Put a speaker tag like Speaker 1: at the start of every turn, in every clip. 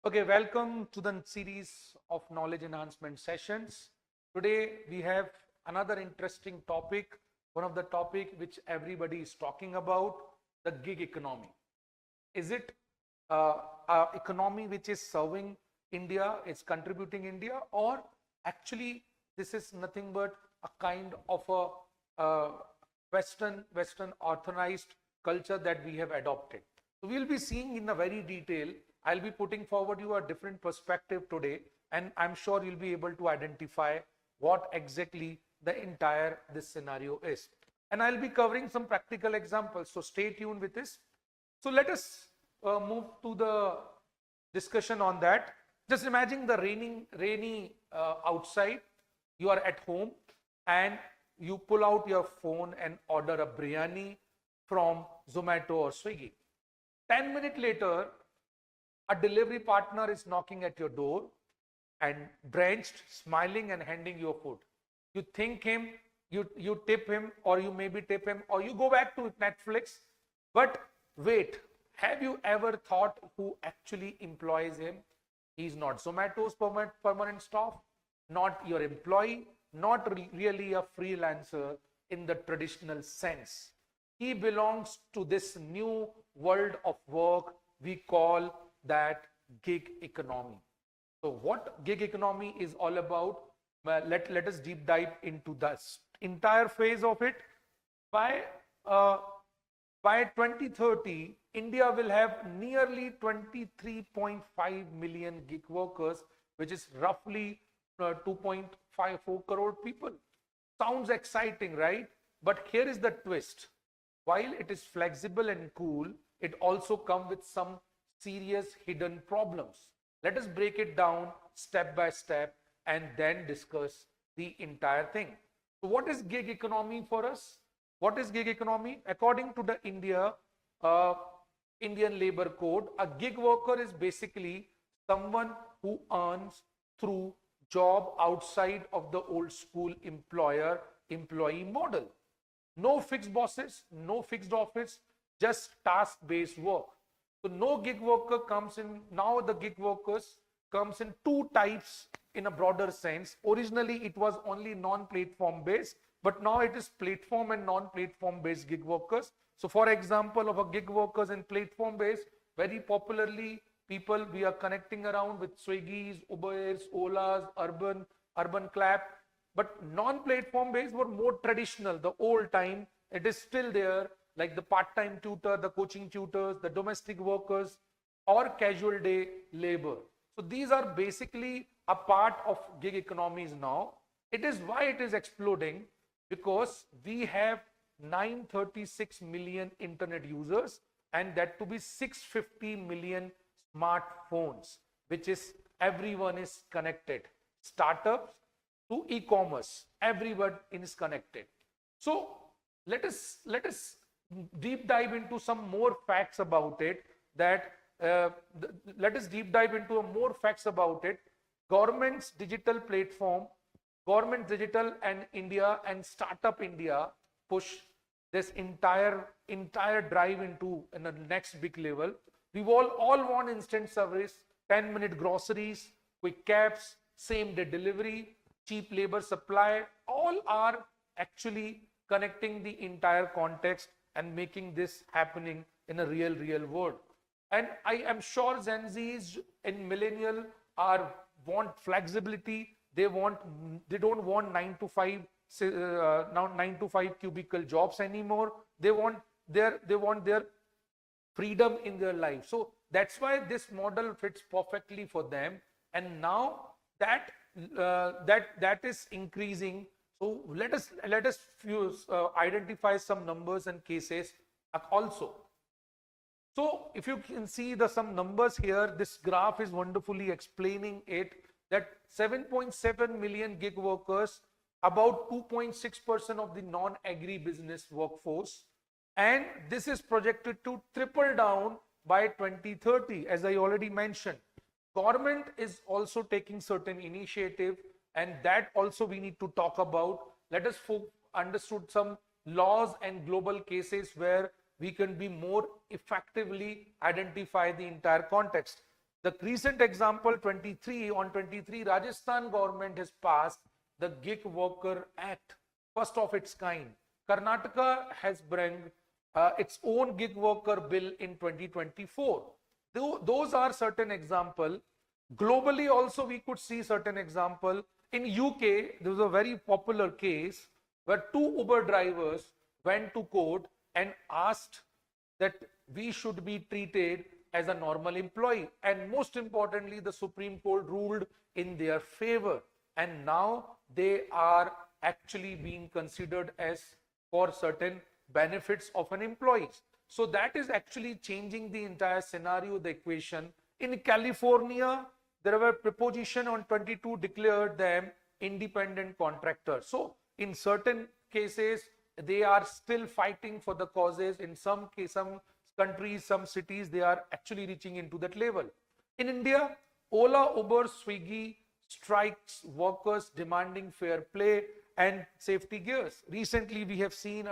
Speaker 1: Okay, welcome to the series of knowledge enhancement sessions. Today we have another interesting topic, one of the topic which everybody is talking about, the gig economy. Is it a economy which is serving India, is contributing India, or actually this is nothing but a kind of a Western authorized culture that we have adopted. So we'll be seeing in a very detail. I'll be putting forward you a different perspective today, and I'm sure you'll be able to identify what exactly the entire this scenario is. And I'll be covering some practical examples. So stay tuned with this. So let us move to the discussion on that. Just imagine the rainy outside. You are at home and you pull out your phone and order a biryani from Zomato or Swiggy. 10 minutes later, a delivery partner is knocking at your door and drenched, smiling and handing you food. You thank him, you tip him, or you maybe tip him, or you go back to Netflix. But wait, have you ever thought who actually employs him? He's not Zomato's permanent staff, not your employee, not really a freelancer in the traditional sense. He belongs to this new world of work we call that gig economy. So what gig economy is all about? Let us deep dive into the entire phase of it. By 2030, India will have nearly 23.5 million gig workers, which is roughly 2.54 crore people. Sounds exciting, right? But here is the twist. While it is flexible and cool, it also comes with some serious hidden problems. Let us break it down step by step and then discuss the entire thing. So what is gig economy for us? What is gig economy? According to the Indian Labor Code, a gig worker is basically someone who earns through job outside of the old school employee model. No fixed bosses, no fixed office, just task-based work. So no gig worker comes in, now the gig workers comes in two types in a broader sense. Originally it was only non-platform based, but now it is platform and non-platform based gig workers. So for example of a gig workers in platform based, very popularly people we are connecting around with Swiggy's, Uber's, Ola's, Urban Clap. But non-platform based were more traditional, the old time. It is still there, like the part-time tutor, the coaching tutors, the domestic workers, or casual day labor. So these are basically a part of gig economies now. It is why it is exploding, because we have 936 million internet users, and that to be 650 million smartphones, which is everyone is connected. Startups to e-commerce, everyone is connected. So let us deep dive into some more facts about it. Let us deep dive into more facts about it. Government's digital platform, Government Digital and India and Startup India push this entire drive into the next big level. We all want instant service, 10-minute groceries, quick cabs, same-day delivery, cheap labor supply. All are actually connecting the entire context and making this happening in a real world. And I am sure Gen Zs and millennial want flexibility. They don't want 9 to 5 cubicle jobs anymore. They want their freedom in their life. So that's why this model fits perfectly for them. And now that is increasing. So let us identify some numbers and cases also. So if you can see some numbers here, this graph is wonderfully explaining it, that 7.7 million gig workers, about 2.6% of the non-agri-business workforce, and this is projected to triple down by 2030, as I already mentioned. Government is also taking certain initiative, and that also we need to talk about. Let us understood some laws and global cases where we can be more effectively identify the entire context. The recent example 23, on 23, Rajasthan government has passed the Gig Worker Act, first of its kind. Karnataka has brought its own gig worker bill in 2024. Those are certain example. Globally also we could see certain example. In UK, there was a very popular case where two Uber drivers went to court and asked that we should be treated as a normal employee. And most importantly, the Supreme Court ruled in their favor. And now they are actually being considered as for certain benefits of an employee. So that is actually changing the entire scenario, the equation. In California, there were proposition on 22 declared them independent contractors. So in certain cases, they are still fighting for the causes. In some cases, some countries, some cities, they are actually reaching into that level. In India, Ola, Uber, Swiggy strikes workers demanding fair play and safety gears. Recently, we have seen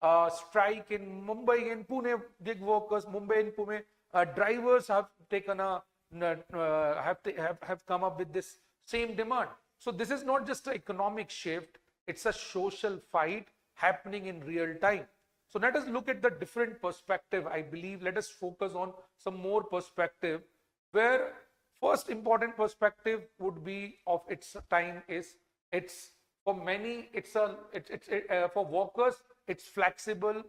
Speaker 1: a strike in Mumbai and Pune, gig workers, Mumbai and Pune, drivers have taken a, have come up with this same demand. So this is not just an economic shift, it's a social fight happening in real time. So let us look at the different perspective. I believe let us focus on some more perspective, where first important perspective would be of its time is it's for many, for workers, it's flexible,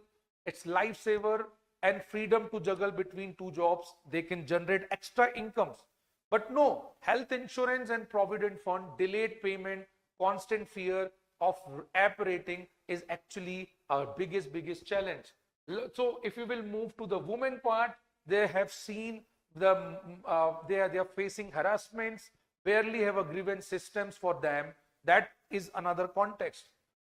Speaker 1: it's lifesaver and freedom to juggle between two jobs. They can generate extra incomes. But no, health insurance and provident fund, delayed payment, constant fear of app rating is actually our biggest challenge. So if you will move to the women part, they have seen the they are facing harassments, barely have a grievance systems for them. That is another context.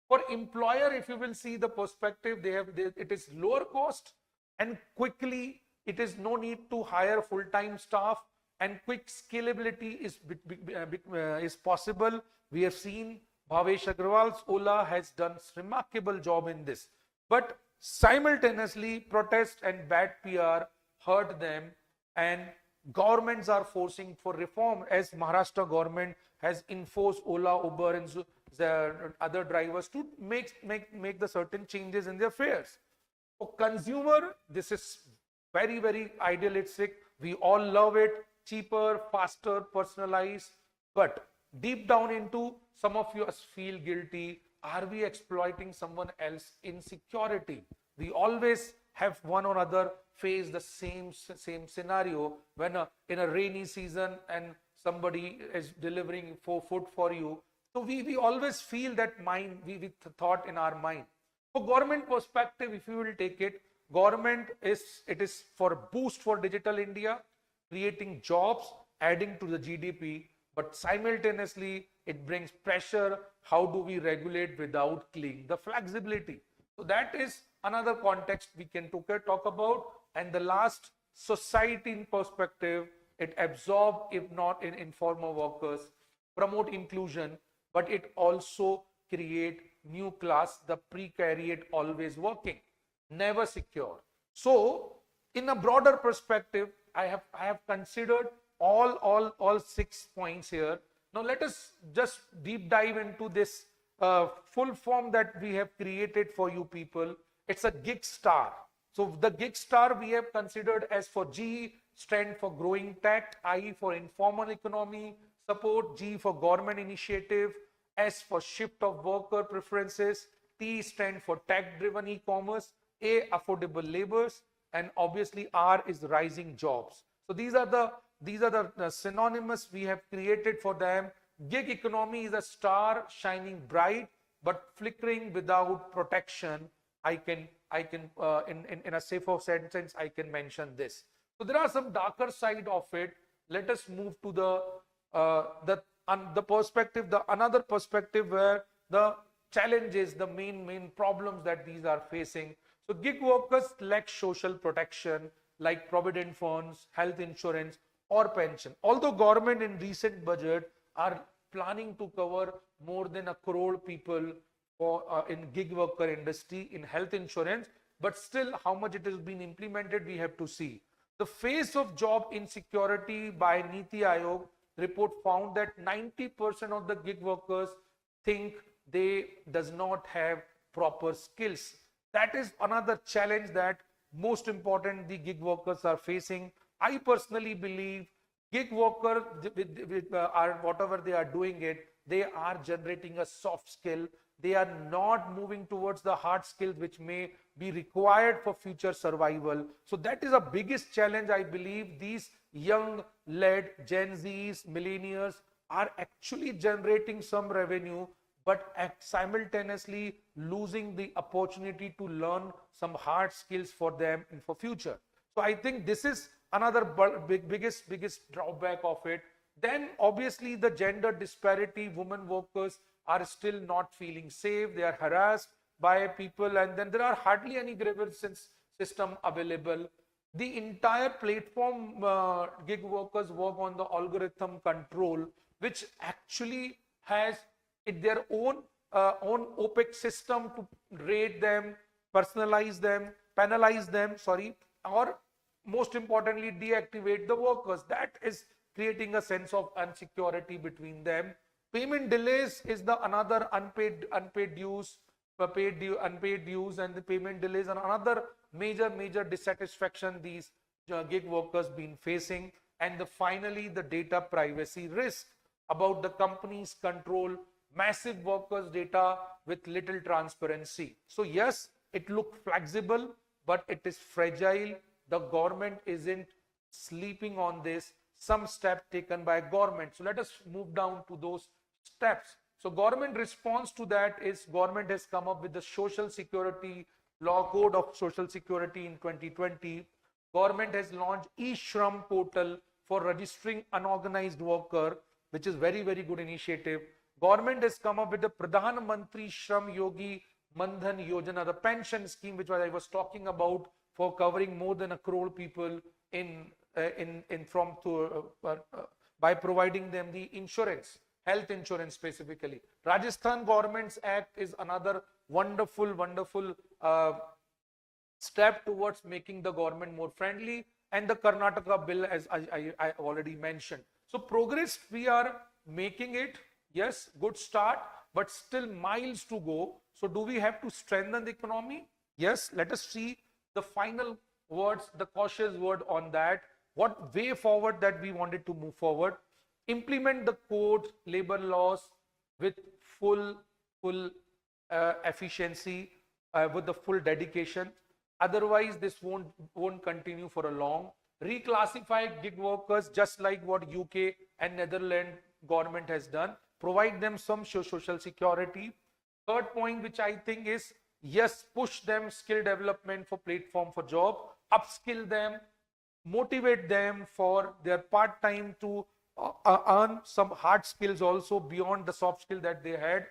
Speaker 1: For employer, if you will see the perspective, it is lower cost and quickly, it is no need to hire full-time staff and quick scalability is possible. We have seen Bhavesh Agrawal's Ola has done remarkable job in this. But simultaneously, protest and bad PR hurt them, and governments are forcing for reform, as Maharashtra government has enforced Ola, Uber and the other drivers to make the certain changes in their fares. For consumer, this is very idealistic. We all love it, cheaper, faster, personalized, but deep down into some of you feel guilty. Are we exploiting someone else's insecurity? We always have one or other face the same scenario when in a rainy season and somebody is delivering food for you. So we always feel that mind, we thought in our mind. For government perspective, if you will take it, government is for boost for digital India, creating jobs, adding to the GDP, but simultaneously it brings pressure. How do we regulate without killing the flexibility? So that is another context we can talk about. And the last, society in perspective, it absorb, if not in informal workers, promote inclusion, but it also create new class, the precariat, always working, never secure. So in a broader perspective, I have considered all 6 points here. Now let us just deep dive into this full form that we have created for you people. It's a gig star. So the gig star we have considered as for G, stand for growing tech, I for informal economy support, G for government initiative, S for shift of worker preferences, T stand for tech-driven e-commerce, A affordable labors, and obviously R is rising jobs. So these are the synonymous we have created for them. Gig economy is a star shining bright but flickering without protection. I can in a safer sentence I can mention this. So there are some darker side of it. Let us move to the perspective, another perspective where the challenges, the main problems that these are facing. So gig workers lack social protection like provident funds, health insurance or pension. Although government in recent budget are planning to cover more than 1 crore people for in gig worker industry in health insurance, but still how much it has been implemented we have to see. The face of job insecurity by Niti Aayog report found that 90% of the gig workers think they does not have proper skills. That is another challenge that most important the gig workers are facing. I personally believe gig worker are whatever they are doing it, they are generating a soft skill. They are not moving towards the hard skills which may be required for future survival. So that is the biggest challenge. I believe these young led Gen Zs, millennials are actually generating some revenue, but simultaneously losing the opportunity to learn some hard skills for them and for future. So I think this is another biggest drawback of it. Then obviously the gender disparity, women workers are still not feeling safe. They are harassed by people, and then there are hardly any grievance system available. The entire platform gig workers work on the algorithm control, which actually has their own opaque system to rate them, personalize them, penalize them, or most importantly deactivate the workers. That is creating a sense of insecurity between them. Payment delays is the another unpaid dues, unpaid dues, and the payment delays are another major dissatisfaction these gig workers been facing. And finally the data privacy risk about the companies control massive workers data with little transparency. So yes, it looks flexible, but it is fragile. The government isn't sleeping on this. Some step taken by government. So let us move down to those steps. So government response to that is government has come up with the Social Security Law Code of Social Security in 2020. Government has launched e-Shram portal for registering unorganized worker, which is very good initiative. Government has come up with the Pradhan Mantri Shram Yogi Mandhan Yojana, the pension scheme which I was talking about, for covering more than 1 crore people by providing them the insurance, health insurance specifically. Rajasthan Government's Act is another wonderful step towards making the government more friendly, and the Karnataka bill, as I already mentioned. So progress we are making it. Yes, good start, but still miles to go. So do we have to strengthen the economy? Yes, let us see the final words, the cautious word on that. What way forward that we wanted to move forward? Implement the code, labor laws with full efficiency, with the full dedication. Otherwise, this won't continue for a long. Reclassify gig workers just like what UK and Netherlands government has done. Provide them some social security. Third point, which I think is, yes, push them skill development for platform for job, upskill them, motivate them for their part-time to earn some hard skills also beyond the soft skill that they had.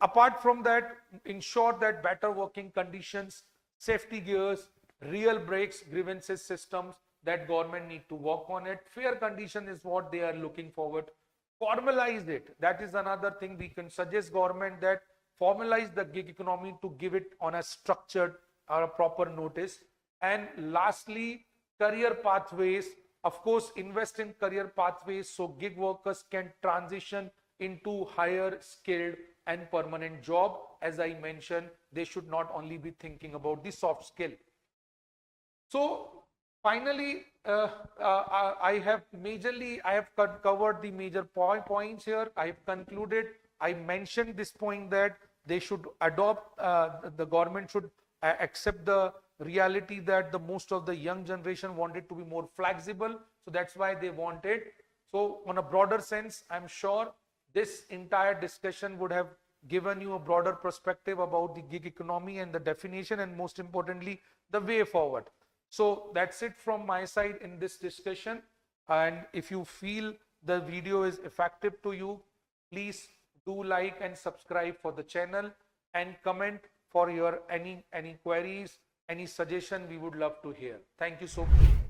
Speaker 1: Apart from that, ensure that better working conditions, safety gears, real breaks, grievances systems, that government need to work on it. Fair condition is what they are looking forward. Formalize it. That is another thing we can suggest government, that formalize the gig economy to give it on a structured or a proper notice. And lastly, career pathways. Of course, invest in career pathways so gig workers can transition into higher skilled and permanent job. As I mentioned, they should not only be thinking about the soft skill. So finally, I have covered the major points here. I have concluded. I mentioned this point that they should adopt, the government should accept the reality that the most of the young generation wanted to be more flexible. So that's why they wanted. So on a broader sense, I'm sure this entire discussion would have given you a broader perspective about the gig economy and the definition, and most importantly, the way forward. So that's it from my side in this discussion. And if you feel the video is effective to you, please do like and subscribe for the channel, and comment for your any queries, any suggestion. We would love to hear. Thank you so much.